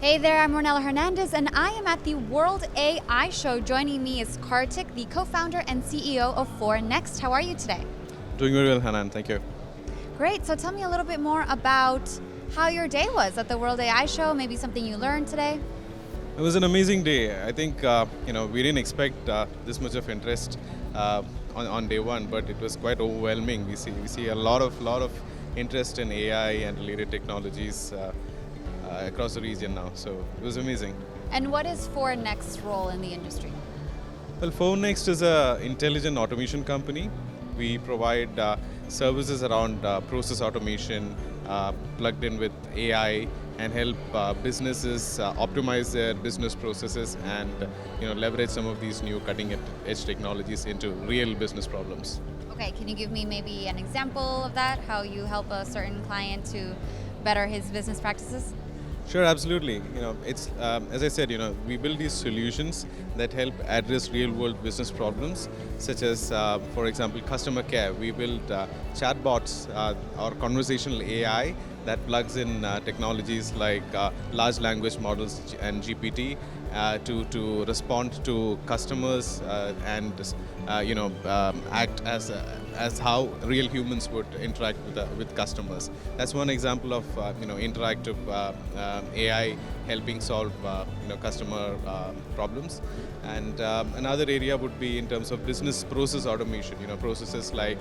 Hey there, I'm Ronella Hernandez, and I am at the World AI Show. Joining me is Karthik, the co-founder and CEO of FourNxt. How are you today? Doing very well, Hanan. Thank you. Great. So tell me a little bit more about how your day was at the World AI Show, maybe something you learned today. It was an amazing day. I think we didn't expect this much of interest on day one, but it was quite overwhelming. We see a lot of interest in AI and related technologies across the region now. So it was amazing. And what is FourNext's role in the industry? Well, FourNxt is an intelligent automation company. We provide services around process automation plugged in with AI and help businesses optimize their business processes and leverage some of these new cutting-edge technologies into real business problems. Okay, can you give me maybe an example of that? How you help a certain client to better his business practices? Sure, absolutely. It's as I said, we build these solutions that help address real-world business problems, such as, for example, customer care. We build chatbots or conversational AI that plugs in technologies like large language models and GPT to respond to customers and act as how real humans would interact with customers. That's one example of interactive AI helping solve customer problems. And another area would be in terms of business process automation. Processes like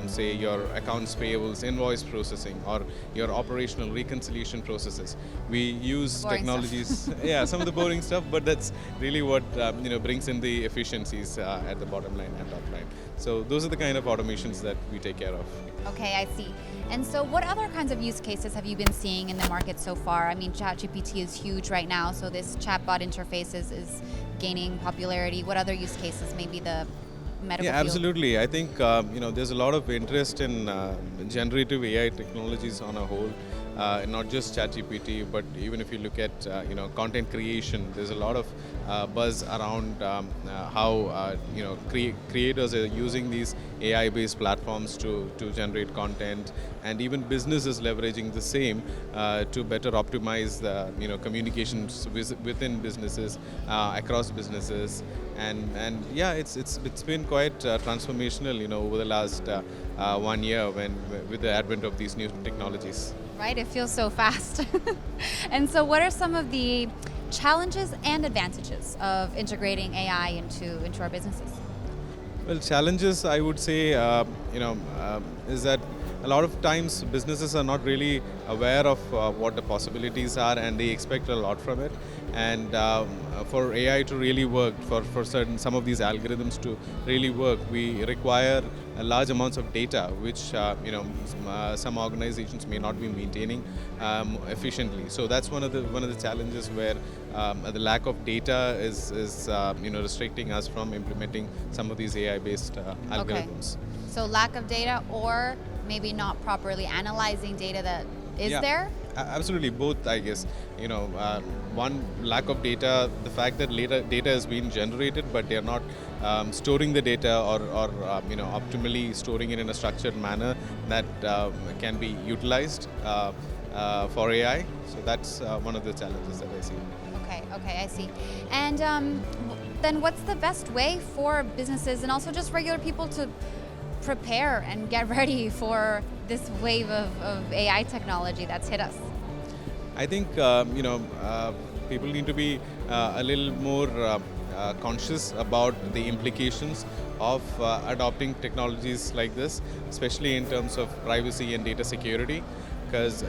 say your accounts payables, invoice processing, or your operational reconciliation processes. We use Boring technologies, yeah, some of the boring stuff, but that's really what brings in the efficiencies at the bottom line and top line. So those are the kind of automations that we take care of. Okay, I see. And so what other kinds of use cases have you been seeing in the market so far? I mean, ChatGPT is huge right now, so this chatbot interface is gaining popularity. What other use cases, maybe the medical Yeah, field? absolutely. I think there's a lot of interest in generative AI technologies on a whole. Not just ChatGPT, but even if you look at content creation, there's a lot of buzz around how creators are using these AI-based platforms to generate content, and even businesses leveraging the same to better optimize the communications within businesses, across businesses, and yeah, it's been quite transformational over the last 1 year with the advent of these new technologies. Right, it feels so fast. And so what are some of the challenges and advantages of integrating AI into our businesses? Well, challenges I would say, is that a lot of times businesses are not really aware of what the possibilities are, and they expect a lot from it. And for AI to really work, for some of these algorithms to really work, we require large amounts of data, which some organizations may not be maintaining efficiently. So that's one of the challenges where the lack of data is restricting us from implementing some of these AI-based algorithms. Okay. So lack of data, or maybe not properly analyzing data that is Yeah. there? Absolutely, both, I guess. One, lack of data, the fact that data is being generated, but they're not storing the data or optimally storing it in a structured manner that can be utilized for AI. So that's one of the challenges that I see. Okay, I see. And then what's the best way for businesses and also just regular people to prepare and get ready for this wave of AI technology that's hit us? I think people need to be a little more conscious about the implications of adopting technologies like this, especially in terms of privacy and data security. Because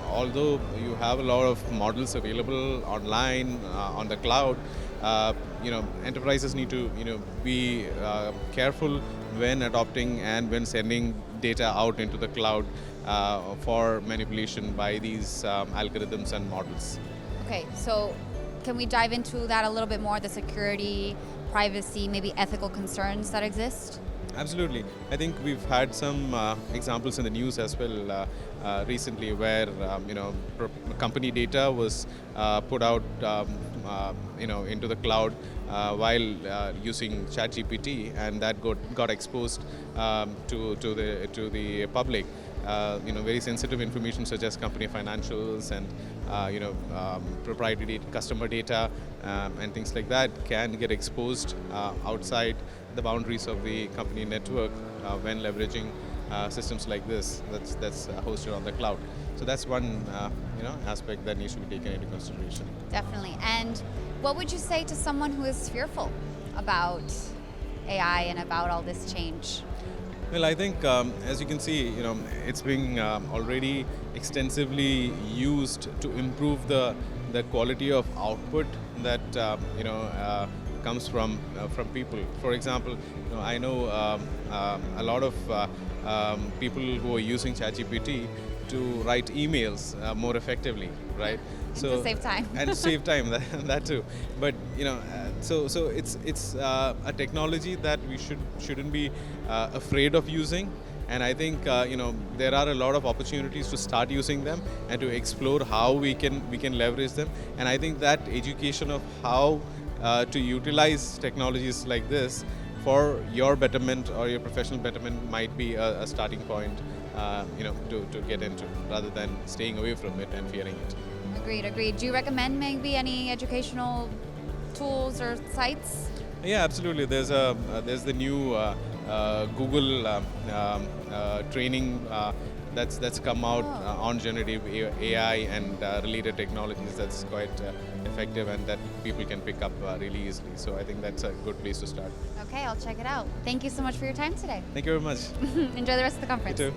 although you have a lot of models available online on the cloud, enterprises need to be careful when adopting and when sending data out into the cloud for manipulation by these algorithms and models. Okay, so can we dive into that a little bit more, the security, privacy, maybe ethical concerns that exist? Absolutely. I think we've had some examples in the news as well recently where company data was put out into the cloud while using ChatGPT, and that got exposed to the public. Very sensitive information such as company financials and proprietary customer data and things like that can get exposed outside the boundaries of the company network when leveraging systems like this that's hosted on the cloud. So that's one aspect that needs to be taken into consideration. Definitely. And what would you say to someone who is fearful about AI and about all this change? Well, I think as you can see, it's being already extensively used to improve the quality of output that comes from people. For example, I know a lot of people who are using ChatGPT to write emails more effectively, right? To save time. And to save time, that too. But so it's a technology that we shouldn't be afraid of using. And I think there are a lot of opportunities to start using them and to explore how we can leverage them. And I think that education of how to utilize technologies like this for your betterment or your professional betterment might be a starting point, to get into, rather than staying away from it and fearing it. Agreed. Do you recommend maybe any educational tools or sites? Yeah, absolutely. There's the new Google training that's come out on generative AI and related technologies that's quite effective and that people can pick up really easily. So I think that's a good place to start. Okay, I'll check it out. Thank you so much for your time today. Thank you very much. Enjoy the rest of the conference. You too.